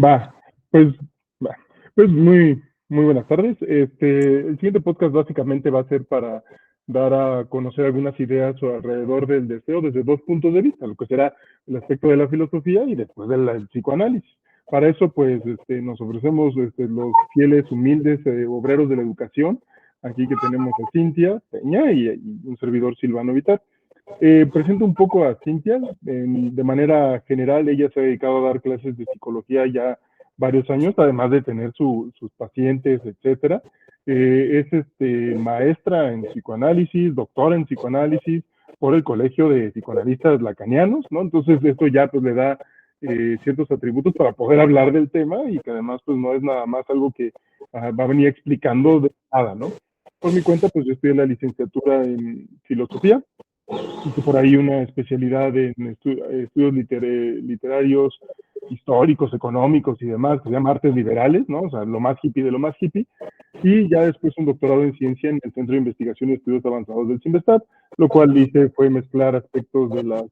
Va, pues, va. Pues muy buenas tardes. El siguiente podcast básicamente va a ser para dar a conocer algunas ideas alrededor del deseo desde dos puntos de vista, lo que será el aspecto de la filosofía y después del psicoanálisis. Para eso, pues, nos ofrecemos los fieles, humildes obreros de la educación. Aquí que tenemos a Cintia Peña y un servidor Silvano Vitar. Presento un poco a Cintia. De manera general, ella se ha dedicado a dar clases de psicología ya varios años, además de tener sus pacientes, etcétera. Es maestra en psicoanálisis, doctora en psicoanálisis por el Colegio de Psicoanalistas Lacanianos, ¿no? Entonces, esto ya pues le da ciertos atributos para poder hablar del tema y que además pues no es nada más algo que va a venir explicando de nada, ¿no? Por mi cuenta, pues yo estoy en la licenciatura en filosofía. Hice por ahí una especialidad en estudios literarios, históricos, económicos y demás, que se llama Artes Liberales, ¿no? O sea, lo más hippie de lo más hippie. Y ya después un doctorado en ciencia en el Centro de Investigación y Estudios Avanzados del CIMBESTAT, lo cual hice fue mezclar aspectos de las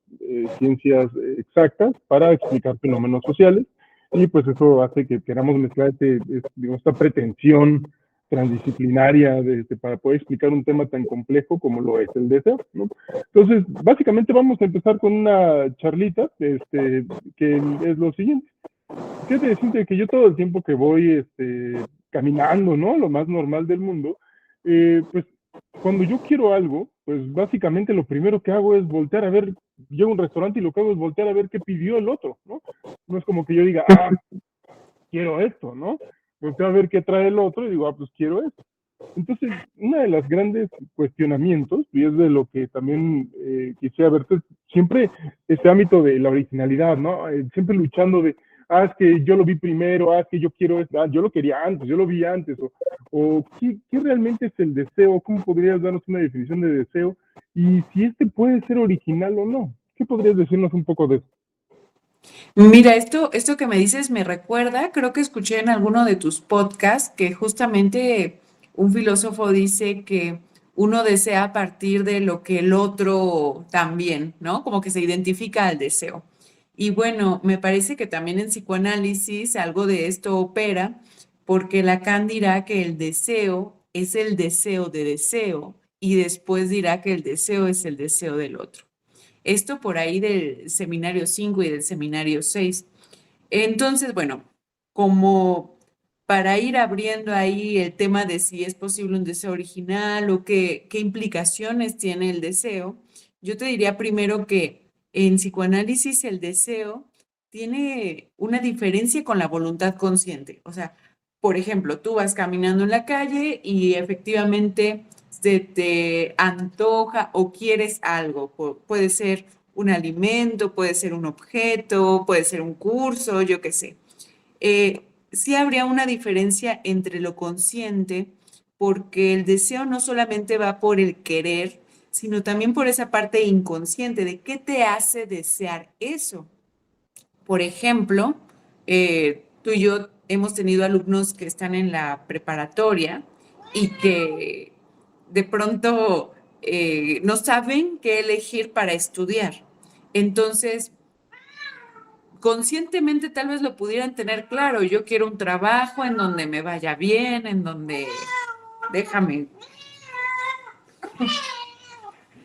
ciencias exactas para explicar fenómenos sociales. Y pues eso hace que queramos mezclar esta pretensión transdisciplinaria para poder explicar un tema tan complejo como lo es el deseo, ¿no? Entonces, básicamente vamos a empezar con una charlita, que es lo siguiente. Fíjate, decirte que yo todo el tiempo que voy caminando, ¿no? Lo más normal del mundo, pues cuando yo quiero algo, pues básicamente lo primero que hago es voltear a ver, llego a un restaurante y lo que hago es voltear a ver qué pidió el otro, ¿no? No es como que yo diga, quiero esto, ¿no? Volteo a ver qué trae el otro y digo, pues quiero esto. Entonces, uno de los grandes cuestionamientos, y es de lo que también quisiera verte, siempre este ámbito de la originalidad, ¿no? Siempre luchando de, es que yo lo vi primero, es que yo quiero esto, yo lo quería antes, yo lo vi antes, o ¿qué realmente es el deseo? ¿Cómo podrías darnos una definición de deseo? Y si puede ser original o no. ¿Qué podrías decirnos un poco de eso? Mira, esto que me dices me recuerda, creo que escuché en alguno de tus podcasts que justamente un filósofo dice que uno desea a partir de lo que el otro también, ¿no? Como que se identifica al deseo. Y bueno, me parece que también en psicoanálisis algo de esto opera, porque Lacan dirá que el deseo es el deseo de deseo y después dirá que el deseo es el deseo del otro. Esto por ahí del seminario 5 y del seminario 6. Entonces, bueno, como para ir abriendo ahí el tema de si es posible un deseo original o qué implicaciones tiene el deseo, yo te diría primero que en psicoanálisis el deseo tiene una diferencia con la voluntad consciente. O sea, por ejemplo, tú vas caminando en la calle y efectivamente se te antoja o quieres algo. Puede ser un alimento, puede ser un objeto, puede ser un curso, yo qué sé. Sí habría una diferencia entre lo consciente, porque el deseo no solamente va por el querer, sino también por esa parte inconsciente de qué te hace desear eso. Por ejemplo, tú y yo hemos tenido alumnos que están en la preparatoria y que de pronto no saben qué elegir para estudiar. Entonces, conscientemente tal vez lo pudieran tener claro. Yo quiero un trabajo en donde me vaya bien, en donde déjame.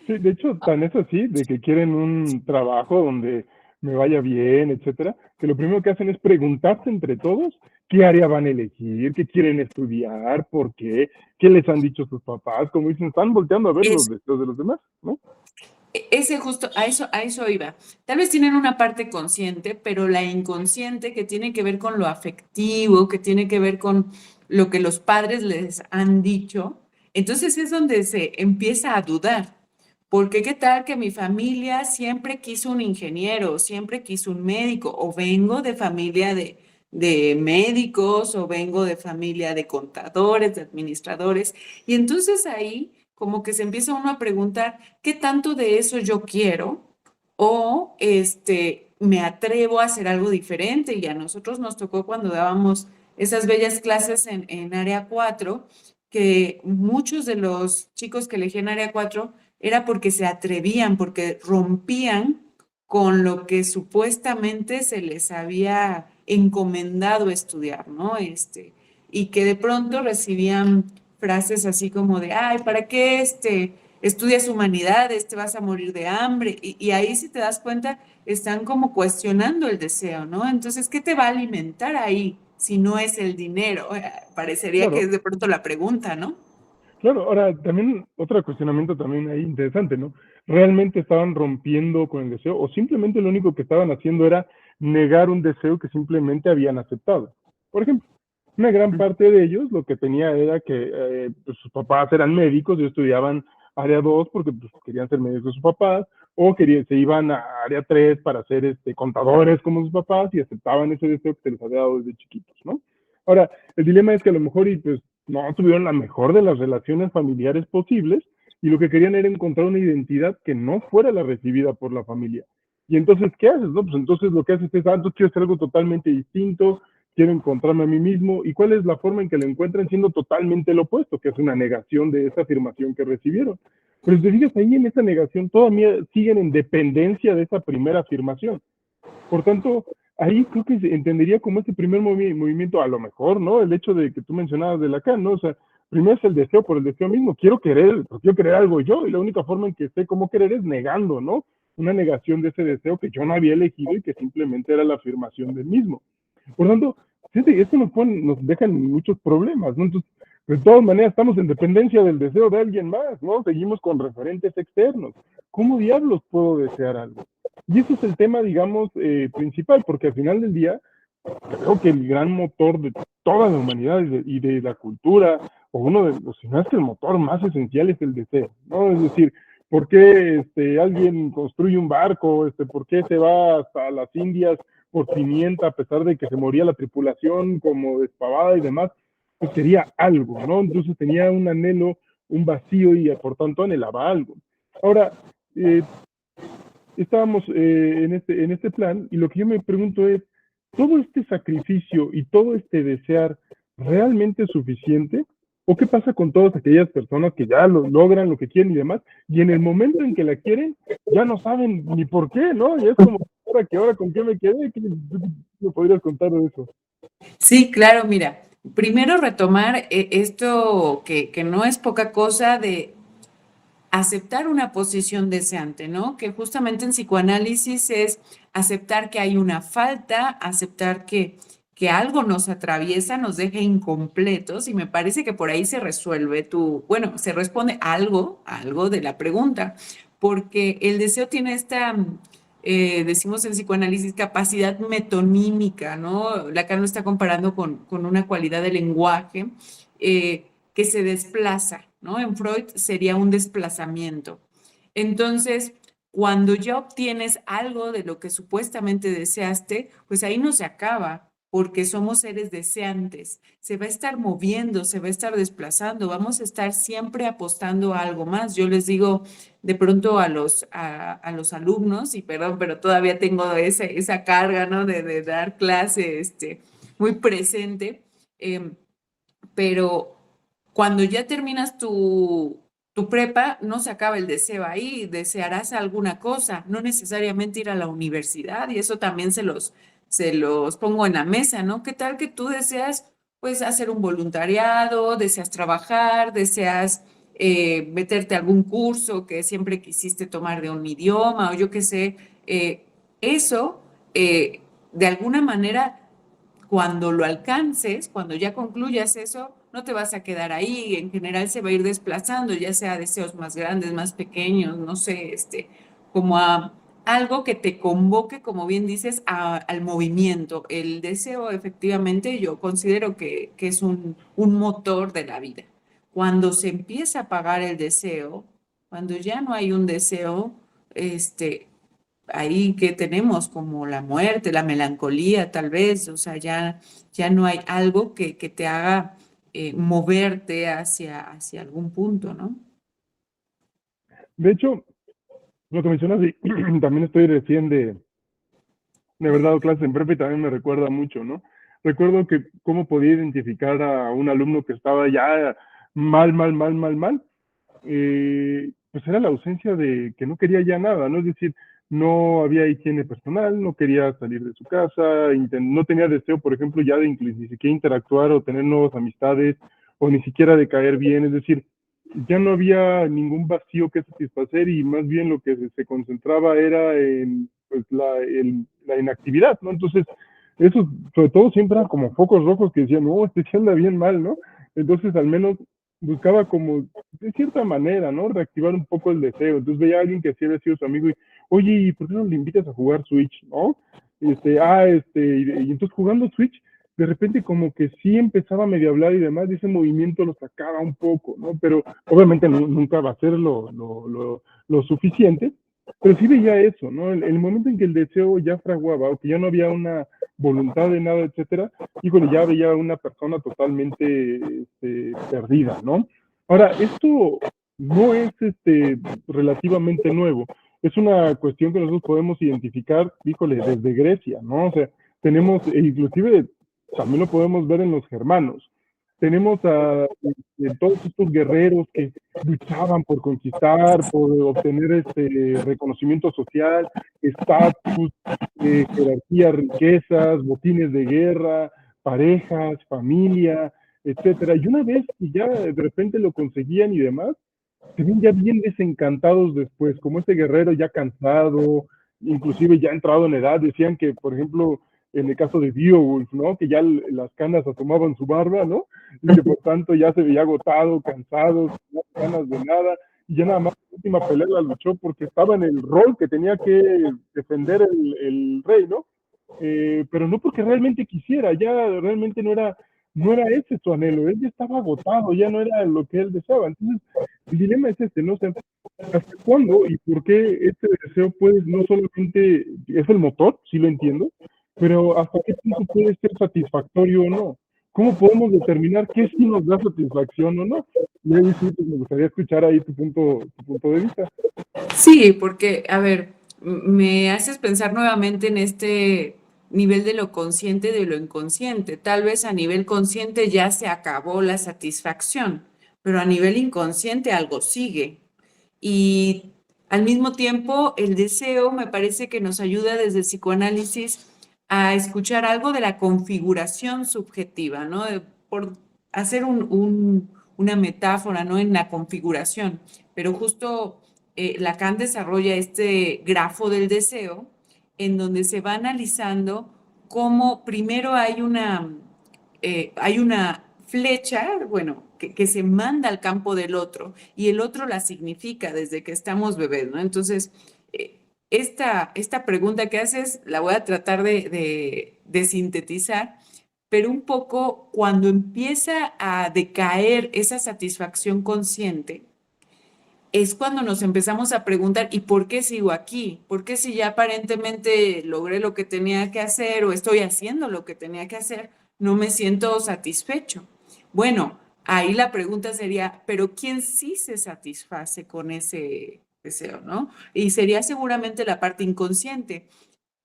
Sí, de hecho, tan es así, de que quieren un trabajo donde me vaya bien, etcétera, que lo primero que hacen es preguntarse entre todos qué área van a elegir, qué quieren estudiar, por qué les han dicho sus papás, como dicen, están volteando a ver los Es, deseos de los demás, ¿no? ese justo, a eso iba. Tal vez tienen una parte consciente, pero la inconsciente que tiene que ver con lo afectivo, que tiene que ver con lo que los padres les han dicho, entonces es donde se empieza a dudar. Porque qué tal que mi familia siempre quiso un ingeniero, siempre quiso un médico, o vengo de familia de médicos, o vengo de familia de contadores, de administradores, y entonces ahí como que se empieza uno a preguntar, ¿qué tanto de eso yo quiero? O me atrevo a hacer algo diferente. Y a nosotros nos tocó cuando dábamos esas bellas clases en área 4, que muchos de los chicos que elegían área 4 era porque se atrevían, porque rompían con lo que supuestamente se les había encomendado estudiar, ¿no? Y que de pronto recibían frases así como de, ay, ¿para qué estudias humanidades? Te vas a morir de hambre. Y ahí, si te das cuenta, están como cuestionando el deseo, ¿no? Entonces, ¿qué te va a alimentar ahí si no es el dinero? Parecería que Claro, es de pronto la pregunta, ¿no? claro. Ahora, también otro cuestionamiento también ahí interesante, ¿no? ¿Realmente estaban rompiendo con el deseo o simplemente lo único que estaban haciendo era negar un deseo que simplemente habían aceptado? Por ejemplo, una gran parte de ellos lo que tenía era que pues, sus papás eran médicos y estudiaban área 2 porque pues, querían ser médicos de sus papás, o se iban a área 3 para ser contadores como sus papás y aceptaban ese deseo que se les había dado desde chiquitos, ¿no? Ahora, el dilema es que a lo mejor y pues no tuvieron la mejor de las relaciones familiares posibles y lo que querían era encontrar una identidad que no fuera la recibida por la familia. Y entonces, ¿qué haces? No? Pues entonces lo que haces es, entonces quiero hacer algo totalmente distinto, quiero encontrarme a mí mismo. ¿Y cuál es la forma en que lo encuentran? Siendo totalmente lo opuesto, que es una negación de esa afirmación que recibieron. Pero si te fijas ahí en esa negación, todavía siguen en dependencia de esa primera afirmación. Por tanto, ahí creo que se entendería como este primer movimiento, a lo mejor, ¿no? El hecho de que tú mencionabas de Lacan, ¿no? O sea, primero es el deseo por el deseo mismo. Quiero querer algo yo, y la única forma en que sé cómo querer es negando, ¿no? Una negación de ese deseo que yo no había elegido y que simplemente era la afirmación del mismo. Por tanto, fíjate, esto nos deja en muchos problemas, ¿no? Entonces, de todas maneras, estamos en dependencia del deseo de alguien más, ¿no? Seguimos con referentes externos. ¿Cómo diablos puedo desear algo? Y ese es el tema, digamos, principal, porque al final del día, creo que el gran motor de toda la humanidad y de la cultura, o uno de los, si no es que el motor más esencial es el deseo, ¿no? Es decir, ¿por qué alguien construye un barco? ¿Por qué se va hasta las Indias por pimienta a pesar de que se moría la tripulación como despavada y demás? Pues quería algo, ¿no? Entonces tenía un anhelo, un vacío y por tanto anhelaba algo. Ahora, eh, estábamos en este plan y lo que yo me pregunto es, ¿todo este sacrificio y todo este desear realmente es suficiente? ¿O qué pasa con todas aquellas personas que ya lo logran, lo que quieren y demás, y en el momento en que la quieren, ya no saben ni por qué, ¿no? Y es como, ahora con qué me quedé? ¿Qué me podrías contar de eso? Sí, claro, mira, primero retomar esto que no es poca cosa de aceptar una posición deseante, ¿no? Que justamente en psicoanálisis es aceptar que hay una falta, aceptar que algo nos atraviesa, nos deja incompletos, y me parece que por ahí se resuelve bueno, se responde algo de la pregunta, porque el deseo tiene esta, decimos en psicoanálisis, capacidad metonímica, ¿no? Lacan lo está comparando con una cualidad del lenguaje. Que se desplaza, ¿no? En Freud sería un desplazamiento. Entonces, cuando ya obtienes algo de lo que supuestamente deseaste, pues ahí no se acaba, porque somos seres deseantes. Se va a estar moviendo, se va a estar desplazando, vamos a estar siempre apostando a algo más. Yo les digo de pronto a los alumnos, y perdón, pero todavía tengo esa carga, ¿no? De dar clase muy presente. Pero cuando ya terminas tu prepa, no se acaba el deseo ahí, desearás alguna cosa, no necesariamente ir a la universidad, y eso también se los pongo en la mesa, ¿no? ¿Qué tal que tú deseas, pues, hacer un voluntariado, deseas trabajar, deseas meterte a algún curso que siempre quisiste tomar de un idioma, o yo qué sé? Eso, de alguna manera, cuando lo alcances, cuando ya concluyas eso, no te vas a quedar ahí. En general se va a ir desplazando, ya sea deseos más grandes, más pequeños, no sé, como a algo que te convoque, como bien dices, al movimiento. El deseo, efectivamente, yo considero que es un motor de la vida. Cuando se empieza a apagar el deseo, cuando ya no hay un deseo, este, ahí que tenemos como la muerte, la melancolía, tal vez, o sea, ya no hay algo que te haga moverte hacia algún punto, ¿no? De hecho, lo que mencionas, y también estoy recién de haber dado clases en prepa y también me recuerda mucho, ¿no? Recuerdo que cómo podía identificar a un alumno que estaba ya mal, mal, mal, mal, mal. pues era la ausencia de que no quería ya nada, ¿no? Es decir, no había higiene personal, no quería salir de su casa, no tenía deseo, por ejemplo, ya de ni siquiera interactuar o tener nuevas amistades, o ni siquiera de caer bien, es decir, ya no había ningún vacío que satisfacer y más bien lo que se concentraba era en pues, la inactividad, ¿no? Entonces, eso sobre todo siempre eran como focos rojos que decían, no, este sí anda bien mal, ¿no? Entonces, al menos buscaba como, de cierta manera, ¿no? Reactivar un poco el deseo. Entonces veía a alguien que así había sido su amigo y, oye, ¿y por qué no le invitas a jugar Switch, no? Y entonces jugando Switch, de repente como que sí empezaba a medio hablar y demás, y ese movimiento lo sacaba un poco, ¿no? Pero obviamente nunca va a ser lo suficiente, pero sí veía eso, ¿no? El momento en que el deseo ya fraguaba, o que ya no había una voluntad de nada, etcétera, híjole, ya veía una persona totalmente perdida, ¿no? Ahora, esto no es relativamente nuevo, es una cuestión que nosotros podemos identificar, híjole, desde Grecia, ¿no? O sea, tenemos, inclusive también lo podemos ver en los germanos, tenemos a todos estos guerreros que luchaban por conquistar, por obtener reconocimiento social, estatus, jerarquía, riquezas, botines de guerra, parejas, familia, etcétera. Y una vez que ya de repente lo conseguían y demás, se ven ya bien desencantados después, como este guerrero ya cansado, inclusive ya entrado en edad, decían que, por ejemplo, en el caso de Beowulf, ¿no? Que ya las canas asomaban su barba, ¿no? Y que por tanto ya se veía agotado, cansado, sin ganas de nada, y ya nada más la última pelea la luchó porque estaba en el rol que tenía que defender el rey, ¿no? Pero no porque realmente quisiera, ya realmente no era ese su anhelo, él ya estaba agotado, ya no era lo que él deseaba. Entonces, el dilema es este, ¿no? O sea, ¿hasta cuándo y por qué este deseo puede no solamente, es el motor, sí lo entiendo, pero hasta qué punto puede ser satisfactorio o no? ¿Cómo podemos determinar qué sí nos da satisfacción o no? Y ahí sí, pues me gustaría escuchar ahí tu punto de vista. Sí, porque, a ver, me haces pensar nuevamente en este nivel de lo consciente y de lo inconsciente. Tal vez a nivel consciente ya se acabó la satisfacción, pero a nivel inconsciente algo sigue. Y al mismo tiempo, el deseo me parece que nos ayuda desde el psicoanálisis a escuchar algo de la configuración subjetiva, ¿no? Por hacer una metáfora, ¿no? En la configuración, pero justo Lacan desarrolla este grafo del deseo en donde se va analizando cómo primero hay una flecha, bueno, que se manda al campo del otro y el otro la significa desde que estamos bebés, ¿no? Entonces, esta pregunta que haces la voy a tratar de sintetizar, pero un poco cuando empieza a decaer esa satisfacción consciente, es cuando nos empezamos a preguntar, ¿y por qué sigo aquí? ¿Por qué si ya aparentemente logré lo que tenía que hacer o estoy haciendo lo que tenía que hacer, no me siento satisfecho? Bueno, ahí la pregunta sería, ¿pero quién sí se satisface con ese deseo, no? Y sería seguramente la parte inconsciente.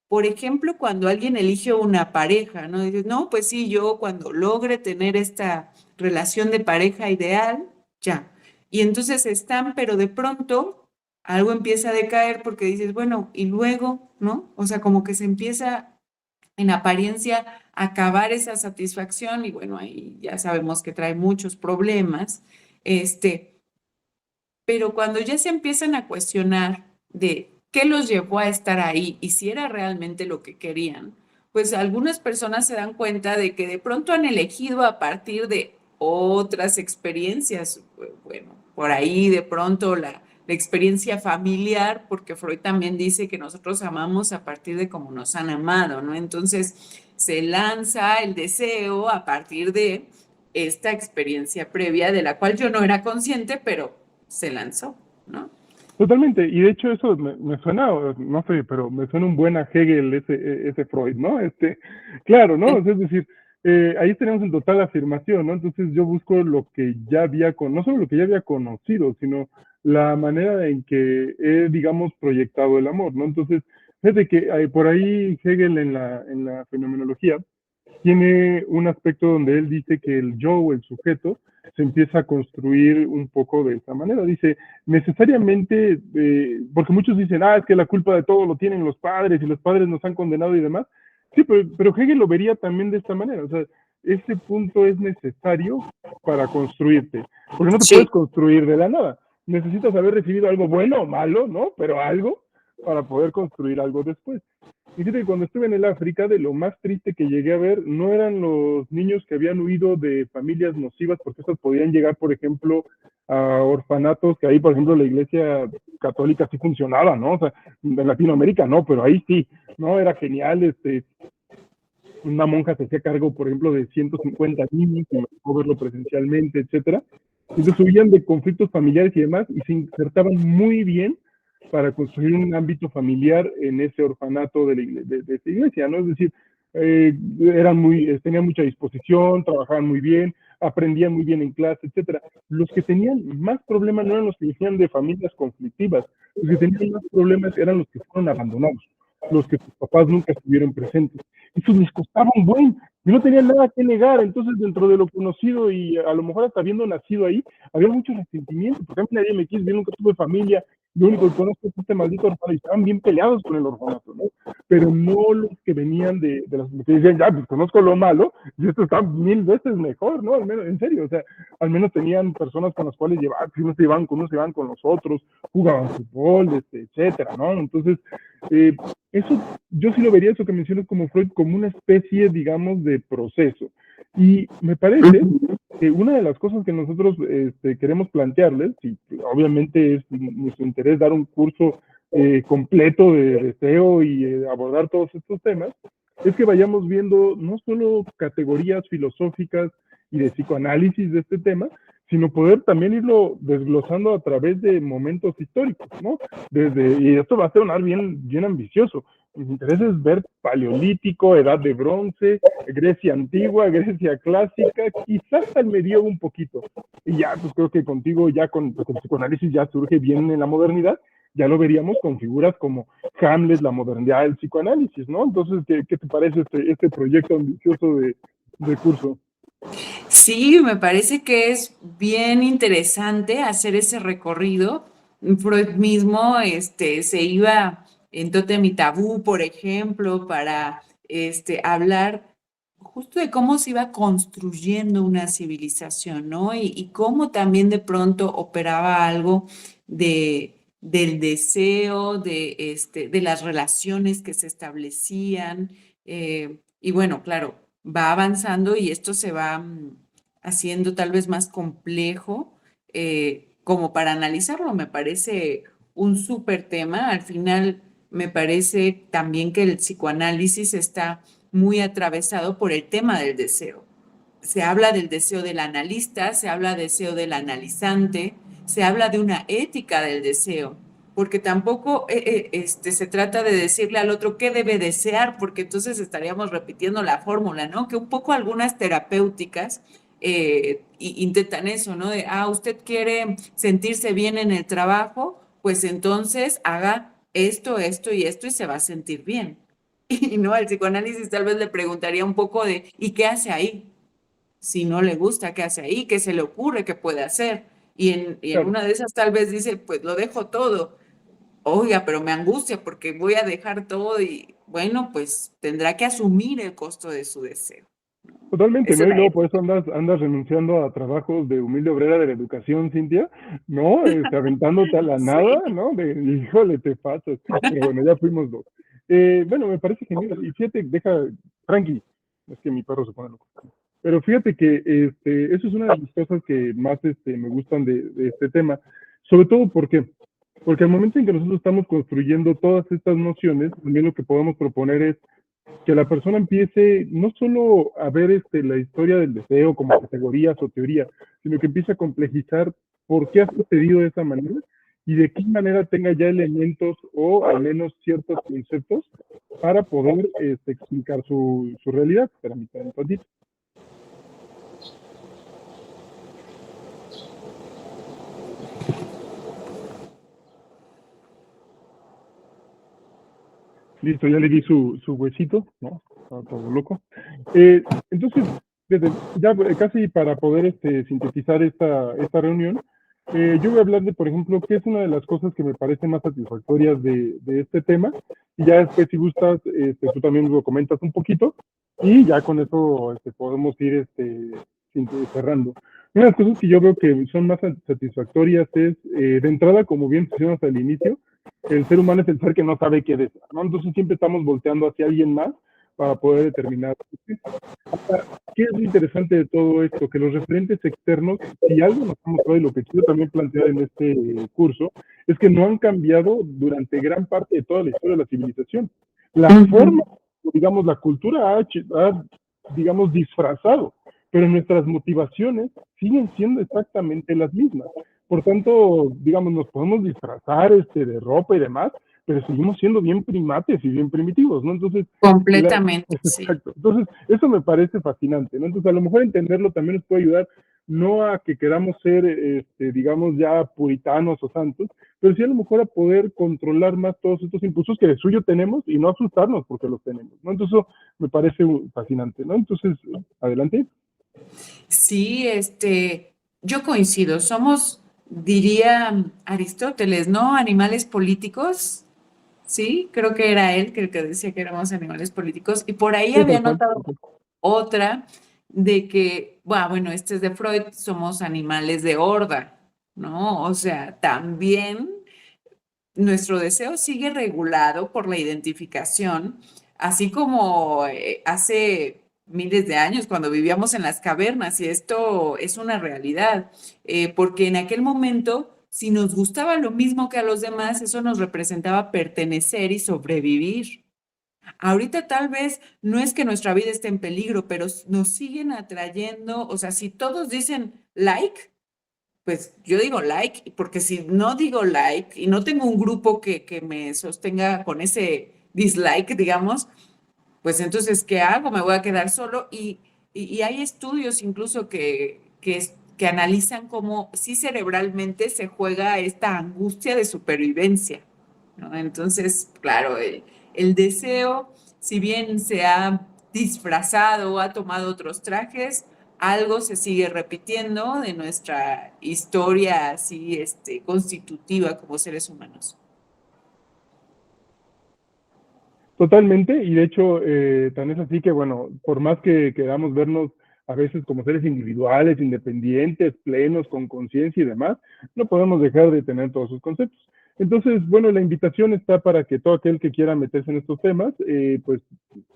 Por ejemplo, cuando alguien elige una pareja, ¿no? Dices, no, pues sí, yo cuando logre tener esta relación de pareja ideal, ya. Y entonces están, pero de pronto algo empieza a decaer porque dices, bueno, y luego, ¿no? O sea, como que se empieza en apariencia a acabar esa satisfacción y bueno, ahí ya sabemos que trae muchos problemas. Este, pero cuando ya se empiezan a cuestionar de qué los llevó a estar ahí y si era realmente lo que querían, pues algunas personas se dan cuenta de que de pronto han elegido a partir de otras experiencias, bueno, por ahí de pronto la experiencia familiar, porque Freud también dice que nosotros amamos a partir de cómo nos han amado, ¿no? Entonces se lanza el deseo a partir de esta experiencia previa de la cual yo no era consciente, pero se lanzó, ¿no? Totalmente, y de hecho eso me suena, no sé, pero me suena un buen a Hegel ese Freud, ¿no? Claro, ¿no? Es decir, ahí tenemos en total afirmación, ¿no? Entonces yo busco lo que ya había, no solo lo que ya había conocido, sino la manera en que he, digamos, proyectado el amor, ¿no? Entonces, fíjate que por ahí Hegel en la fenomenología tiene un aspecto donde él dice que el yo o el sujeto se empieza a construir un poco de esa manera. Dice, necesariamente, porque muchos dicen, es que la culpa de todo lo tienen los padres y los padres nos han condenado y demás. Sí, pero Hegel lo vería también de esta manera. O sea, ese punto es necesario para construirte, porque no te puedes Sí. construir de la nada. Necesitas haber recibido algo bueno o malo, ¿no? Pero algo para poder construir algo después. Y fíjate que cuando estuve en el África, de lo más triste que llegué a ver, no eran los niños que habían huido de familias nocivas, porque estos podían llegar, por ejemplo, a orfanatos, que ahí, por ejemplo, la iglesia católica sí funcionaba, ¿no? O sea, en Latinoamérica no, pero ahí sí, ¿no? Era genial, una monja se hacía cargo, por ejemplo, de 150 niños, y me tocó verlo presencialmente, etcétera. Entonces huían de conflictos familiares y demás, y se insertaban muy bien para construir un ámbito familiar en ese orfanato de esa iglesia, ¿no? Es decir, tenían mucha disposición, trabajaban muy bien, aprendían muy bien en clase, etcétera. Los que tenían más problemas no eran los que venían de familias conflictivas, los que tenían más problemas eran los que fueron abandonados, los que sus papás nunca estuvieron presentes. Eso les costaba un buen. Yo no tenía nada que negar, entonces dentro de lo conocido y a lo mejor hasta habiendo nacido ahí, había mucho resentimiento, porque a mí nadie me quiso, yo nunca tuve familia, lo único que conozco es este maldito orfanato, y estaban bien peleados con el orfanato, ¿no? Pero no los que venían de las que decían, ya, pues conozco lo malo, y esto está 1000 veces mejor, ¿no? Al menos, en serio, o sea, al menos tenían personas con las cuales llevaban, si unos se iban con unos, se iban con los otros, jugaban fútbol, etcétera, ¿no? Entonces, eso, yo sí lo vería, eso que mencionas como Freud, como una especie, digamos, de proceso. Y me parece que una de las cosas que nosotros queremos plantearles, y obviamente es nuestro interés dar un curso completo de deseo y abordar todos estos temas, es que vayamos viendo no solo categorías filosóficas y de psicoanálisis de este tema, sino poder también irlo desglosando a través de momentos históricos, ¿no? Y esto va a sonar bien, bien ambicioso. Mis interés es ver paleolítico, edad de bronce, Grecia antigua, Grecia clásica, quizás al medievo un poquito. Y ya, pues creo que contigo, ya con el psicoanálisis ya surge bien en la modernidad, ya lo veríamos con figuras como Hamlet, la modernidad del psicoanálisis, ¿no? Entonces, ¿qué te parece este proyecto ambicioso de curso? Sí, me parece que es bien interesante hacer ese recorrido. Freud mismo se iba en Tótem y Tabú, por ejemplo, para hablar justo de cómo se iba construyendo una civilización, ¿no? Y cómo también de pronto operaba algo del deseo, de las relaciones que se establecían. Y bueno, claro, va avanzando y esto se va haciendo tal vez más complejo como para analizarlo. Me parece un súper tema. Al final me parece también que el psicoanálisis está muy atravesado por el tema del deseo. Se habla del deseo del analista, se habla del deseo del analizante, se habla de una ética del deseo, porque tampoco se trata de decirle al otro qué debe desear, porque entonces estaríamos repitiendo la fórmula, ¿no? Que un poco algunas terapéuticas intentan eso, ¿no? De, usted quiere sentirse bien en el trabajo, pues entonces haga esto, esto y esto y se va a sentir bien. Y no, al psicoanálisis tal vez le preguntaría un poco de, ¿y qué hace ahí? Si no le gusta, ¿qué hace ahí? ¿Qué se le ocurre que puede hacer? Y en Claro. una de esas tal vez dice, pues lo dejo todo. Oiga, pero me angustia porque voy a dejar todo y bueno, pues tendrá que asumir el costo de su deseo. Totalmente, Esa ¿no? es Y la luego por ética. eso andas renunciando a trabajos de humilde obrera de la educación, Cintia, ¿no? Aventándote a la nada, Sí. ¿no? Híjole, te pasas. Pero bueno, ya fuimos dos. Bueno, me parece genial. Y fíjate, tranqui, es que mi perro se pone loco. Pero fíjate que eso es una de las cosas que más me gustan de este tema. Sobre todo porque al momento en que nosotros estamos construyendo todas estas nociones, también lo que podemos proponer es que la persona empiece no solo a ver la historia del deseo como categorías o teoría, sino que empiece a complejizar por qué ha sucedido de esa manera y de qué manera tenga ya elementos o al menos ciertos conceptos para poder explicar su realidad. Permítanme un tantito. Listo, ya le di su huesito, ¿no? Estaba todo loco. Entonces, Ya casi para poder sintetizar esta reunión, yo voy a hablar de, por ejemplo, qué es una de las cosas que me parece más satisfactorias de este tema, y ya después, si gustas, tú también lo comentas un poquito, y ya con eso podemos ir cerrando. Una de las cosas que yo veo que son más satisfactorias es, de entrada, como bien pusimos al inicio, el ser humano es el ser que no sabe qué desear, ¿no? Entonces siempre estamos volteando hacia alguien más para poder determinar. ¿Qué es lo interesante de todo esto? Que los referentes externos, si algo nos ha mostrado, y lo que quiero también plantear en este curso, es que no han cambiado durante gran parte de toda la historia de la civilización. La forma, digamos, la cultura ha, digamos, disfrazado, pero nuestras motivaciones siguen siendo exactamente las mismas. Por tanto, digamos, nos podemos disfrazar de ropa y demás, pero seguimos siendo bien primates y bien primitivos, ¿no? Entonces, Completamente, sí. exacto. Entonces, eso me parece fascinante, ¿no? Entonces, a lo mejor entenderlo también nos puede ayudar, no a que queramos ser, digamos, ya puritanos o santos, pero sí a lo mejor a poder controlar más todos estos impulsos que de suyo tenemos y no asustarnos porque los tenemos, ¿no? Entonces, eso me parece fascinante, ¿no? Entonces, adelante. Sí, yo coincido. Somos, diría Aristóteles, ¿no? Animales políticos. Sí, creo que era él que el que decía que éramos animales políticos. Y por ahí Sí, había tal cual. notado otra de que, bueno, este es de Freud, somos animales de horda, ¿no? O sea, también nuestro deseo sigue regulado por la identificación, así como hace miles de años cuando vivíamos en las cavernas, y esto es una realidad, porque en aquel momento, si nos gustaba lo mismo que a los demás, eso nos representaba pertenecer y sobrevivir. Ahorita tal vez no es que nuestra vida esté en peligro, pero nos siguen atrayendo, o sea, si todos dicen like, pues yo digo like, porque si no digo like y no tengo un grupo que me sostenga con ese dislike, digamos, pues entonces, ¿qué hago? Me voy a quedar solo y hay estudios incluso que analizan cómo sí cerebralmente se juega esta angustia de supervivencia, ¿no? Entonces, claro, el deseo, si bien se ha disfrazado, ha tomado otros trajes, algo se sigue repitiendo de nuestra historia así, constitutiva como seres humanos. Totalmente, y de hecho, tan es así que, bueno, por más que queramos vernos a veces como seres individuales, independientes, plenos, con conciencia y demás, no podemos dejar de tener todos sus conceptos. Entonces, bueno, la invitación está para que todo aquel que quiera meterse en estos temas, pues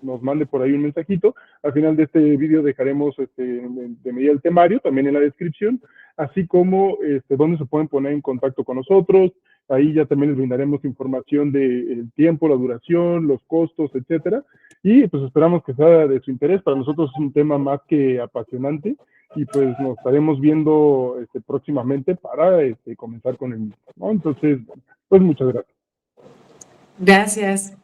nos mande por ahí un mensajito. Al final de este vídeo dejaremos de medida el temario, también en la descripción, así como dónde se pueden poner en contacto con nosotros. Ahí ya también les brindaremos información del tiempo, la duración, los costos, etcétera. Y pues esperamos que sea de su interés. Para nosotros es un tema más que apasionante y pues nos estaremos viendo próximamente para comenzar con el mismo, ¿no? Entonces, pues muchas gracias. Gracias.